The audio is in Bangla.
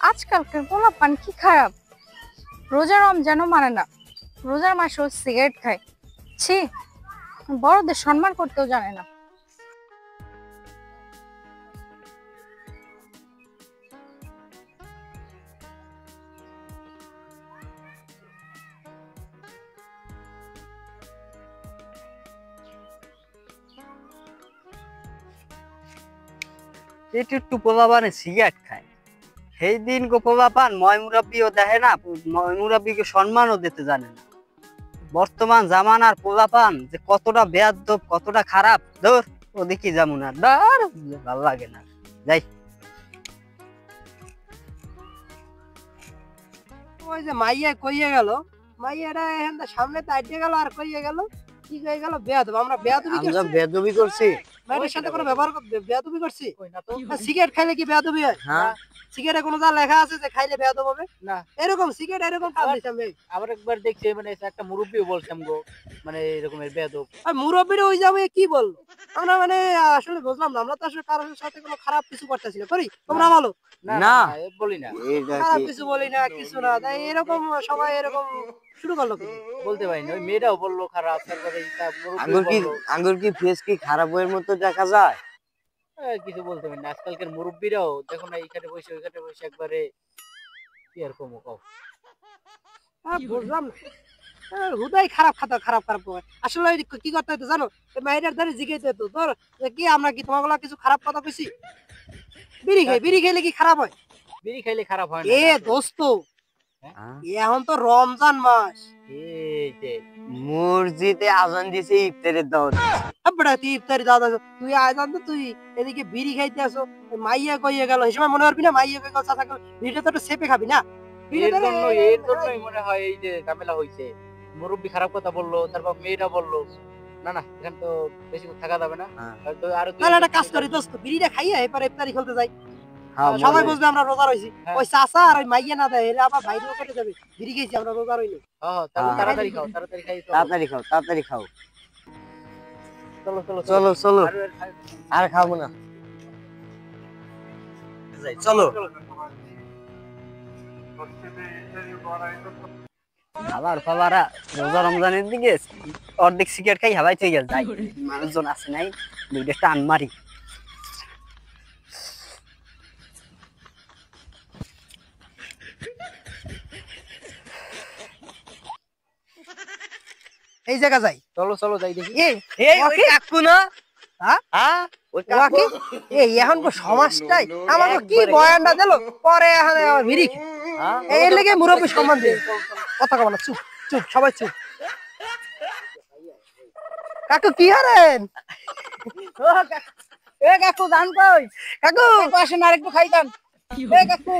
আজকালকার পোলাপান কি খারাপ, রোজা রমজানও মানে না, রোজার মাসেও সিগারেট খায়। ছি, বড়দের সম্মান করতেও জানে না। একটু পোলাপানে সিগারেট খায়, সেই দিন গো পোলাপান ময় মুরাব্বিও দেখে না, ময় মুরাব্বিকে সম্মানও দিতে জানে না। বর্তমান জামানার পোলাপান যে কতটা বেয়াদব, কতটা খারাপ, ধর ওদিকে যেমন আর ধর ভালো লাগে না। যাই, ওই যে মাইয়া কইয়ে গেল, মাইয়াটা এখন সামনে তাইটে গেল আর কইয়ে গেল, কি কয়ে গেল বেয়াদব। আমরা বেয়াদবি আমরা করছি, বেয়াদবি করছি। মাইয়ের সাথে কোনো ব্যবহার বেয়াদবি করছি। সিগারেট খাইলে কি বেয়াদবি হয়? হ্যাঁ, সিগারেটে কোনো যা লেখা আছে যে খাইলে বেয়াদব হবে না। এরকম সিগারেট এরকম কাজ দিছি আমি। আবার একবার দেখছি মানে একটা মুরব্বীও বলছিলাম গো, মানে এরকমের বেয়াদব। আর মুরব্বির ওই যাবে কি বললো, আমরা মানে আসলে বুঝলাম না। আমরা তো আসলে কারোর সাথে কোনো খারাপ কিছু করতেছি না, করি তোমরা বলো? না না। বলি না, খারাপ কিছু বলি না, কিছু না। তাই এরকম সবাই এরকম শুরু করলো কি? বলতে পারিনি। ওই মেয়েটাও বললো খারাপ, তারপরে আঙ্গুর কি ফেস কি খারাপ বইয়ের মতো দেখা যায়? কিছু বলতে পারি না। আজকালকার মুরব্বীরাও দেখো না, এইখানে বসে ওইখানে বসে একবারে কি আর কমো কও। বুঝলাম না, হুদাই খারাপ খাতা, খারাপ খারাপ করে। আসলে ওই কি করতে হতো জানো, মাইরের ধারে জিজ্ঞেস হতো তোর যে কি আমরা কি তোমাগুলো কিছু খারাপ কথা কইছি? বিড়ি খেলে কি খারাপ হয়? বিড়ি খাইলে খারাপ হয় না। এ দোস্ত, এখন তো রমজান মাস, এই যে মসজিদে আজান দিছে, ইফতারের দাওয়াত। বড়া তুই ইফতারি দাদা, তুই আজান তো তুই এদিকে বিড়ি খাইতে আসো। মাইয়া কইয়ে গেল, এই সময় মনে করবি না মাইয়া কই গেল চাচা কই বিড়িটা তো একটু চেপে খাবি না? এর জন্যই মনে হয় এই যে ঝামেলা হইছে। মুরব্বী খারাপ কথা বললো, তারপর মেয়েটা বললো। না না, এখানে তো বেশি থাকা যাবে না। হয়তো আরো তাহলে একটা কাজ করি দোস্ত, বিড়িটা খাইয়া এরপর ইফতারি খেলতে যাই। হ্যাঁ, সবাই বুঝবে আমরা রোজা রইছি। হ্যাঁ। ওই চাচা আর ওই মাইয়া না দেয়, এরা আবার বাইরেও করে যাবে। বিড়ি খেয়েছি আমরা, রোজা রইনি। তাহলে হ্যাঁ। তাড়াতাড়ি খাও, তাড়াতাড়ি খাই। তাড়াতাড়ি খাও, তাড়াতাড়ি খাও। চলো চলো চলো চলো, আর আর খাবো না। চলো, খাবার ফাবারা রোজা রমজানের দিকে অর্ধেক সিগারেট খাই হাবাই চলে গেল। যাই, মানুষজন আছে নাই, দুইটা টান মারি। এই জায়গা যাই। চলো চলো যাই দেখি। এই ওই কাকু না? হ্যাঁ? হ্যাঁ, ওই ওয়া কাকু। কি? এই এখন কো সমাজটাই আমাকে কি বয়ানটা দিল, পরে এখন আবার বিড়ি খায়। হ্যাঁ, এই লেগে মুরব্বী সম্মান দিই। কথা কব না, চুপ চুপ, সবাই চুপ। কাকু কি হারেন? এ কাকু জান কই? কাকু আসেন আর একটু খাইতাম। এ কাকু